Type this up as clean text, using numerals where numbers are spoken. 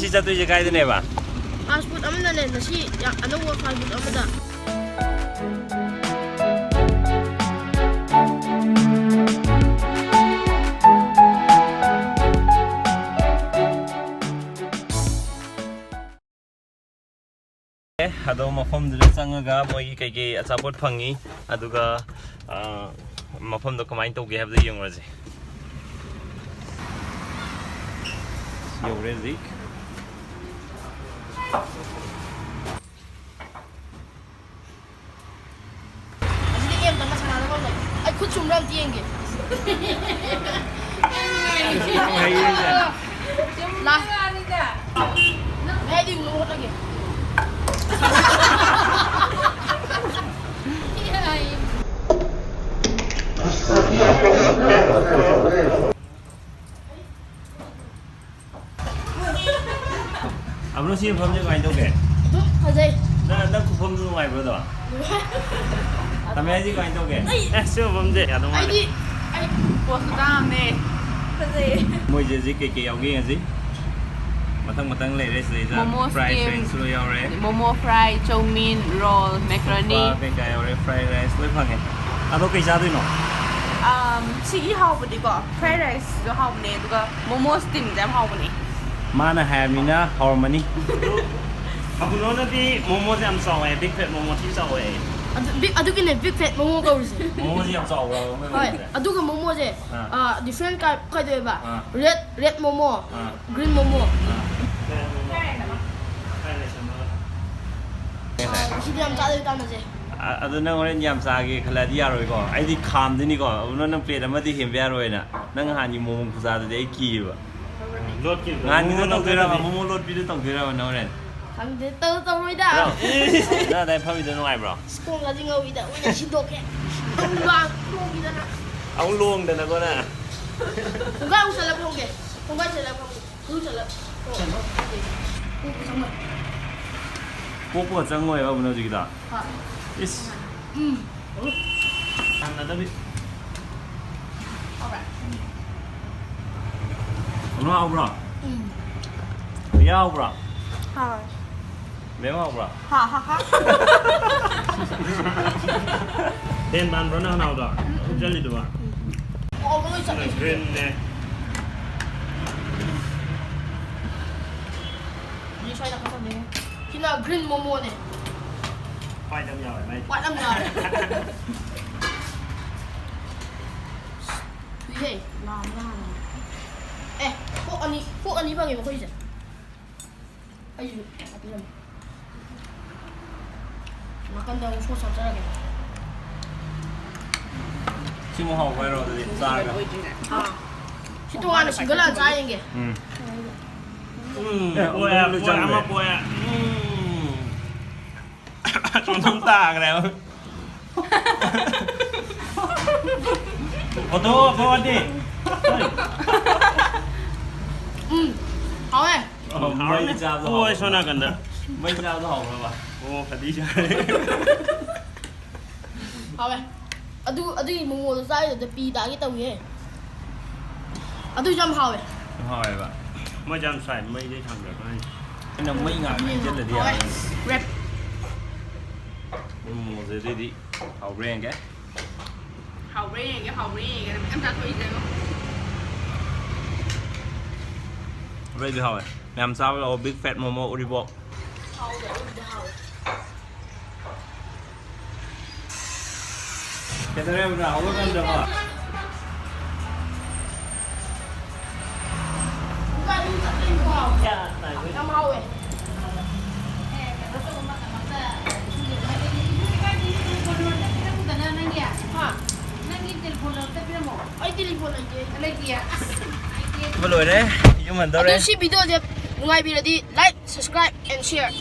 ꯉꯁꯤ ꯆꯠꯇꯣꯏꯁꯦ ꯀꯥꯏꯗꯅꯦꯕ fast food ꯑꯃꯅꯅꯦ ꯉꯁꯤ ꯑꯅꯧꯕ ꯐꯥꯁ ꯐꯨꯗ ꯑꯃꯗ ꯑꯗꯣ ꯃꯐꯝꯗꯨꯗ ꯆꯪꯉꯒ ꯃꯣꯏꯒꯤ ꯀꯩꯀꯩ ꯑꯆꯥꯄꯣꯠ ꯐꯪꯉꯤ ꯑꯗꯨꯒ ꯃꯐꯝꯗꯣ ꯀꯃꯥꯏꯅ ꯇꯧꯒꯦ ꯍꯥꯏꯕꯗꯣ ꯌꯦꯡꯉꯨꯔꯁꯤ 여우래 릭 ꯑꯁꯤꯗ ꯒꯦꯝ ꯑꯃ ꯁꯥꯟꯅꯕ ꯉꯝꯃꯦ ꯑꯩ ꯈꯨꯠ ꯆꯨꯝꯕ꯭ꯔꯥ ꯑꯝꯇ ꯌꯦꯡꯒꯦ ꯂꯥ ꯍꯥꯏꯗꯤ ꯅꯣ ꯍꯣꯠꯂꯒꯦ 아무런 시 범죄 많이 도게. fazei. 나 쿠폰도 많이 벌어. 담배지 많이 도게. 시 범죄 야 너무. 아이디. 아이 포스다네. fazei. 뭐 이제 이게 여기 이제. matang le race 이제 fried rice 로 요래. momo fry, chow mein, roll, macaroni. 가 요래 fried rice 로 방에. 아도 그 자도 있노. 시기 하우브디고 fried rice 도 하우브네. 누가 momo steam 잼 하우브네. 마나 하미나 하르모니. 아부노나디 모모지 안 싸워해. 빅팻 모모 티 싸워해. 아두기네 빅팻 모모 거우지. 모모지 안 싸워. 아두가 모모제. different kind 해봐. red momo, green momo. 시디암 짜들 따나제. 아도 나 오늘 냠사기 클라디 야로이고. 아이디 감드니고. 오늘은 플레이트 아마디 힘베 야로이나. 난 한이 모모 구사도 돼 기와. ngàn cái tông ra mà mua lột video tổng ra mà nó này thằng thế tao mới đã nó đây phải video ngoài bro con là gì ngồi đã ui xin đồ kẹ ông vàng luôn đi ra ông luôn đây là con à ông sẽ làm không kẹ ông sẽ làm không cứ sẽ làm 뽀뽀 짠 거예요 무너지기다 이스 안 나다 비 nó ao bro ao bro béo ao bro tên ban bro nào đó chơi gì được green nè đi xoay là con này khi nào green momo này quay năm giờ này quay năm giờ thúy này làm ra 에, 아니 방에 먹고 있어. 아유, 아비람. 막간다고 소스 짜라게. 지금 하고 가려고 돼. 싸가. 시동안에 싱글한 짜인 게. 뭐야, 아마 뭐야. 좀 넘다 그래요. 어떠, 어디? hậu này mấy sao rồi ôi sao nào cần đó mấy sao rồi hậu rồi bà ô phải đi chơi hậu này adu momo sai rồi pi đá cái tàu gì adu jam hậu này hỏi bà mới dám xài mấy cái thằng được anh cái năm mấy ngàn chết là đi à rep mua gì đi hậu riêng cái hậu riêng em ra thuê rồi. Vậy thì hỏi làm sao là big fat momo Uribo cái này em rào có được à năm hậu này ai telepon lagi vừa rồi đấy nhưng mà đâu đấy video thì ngay bây giờ đi like subscribe and share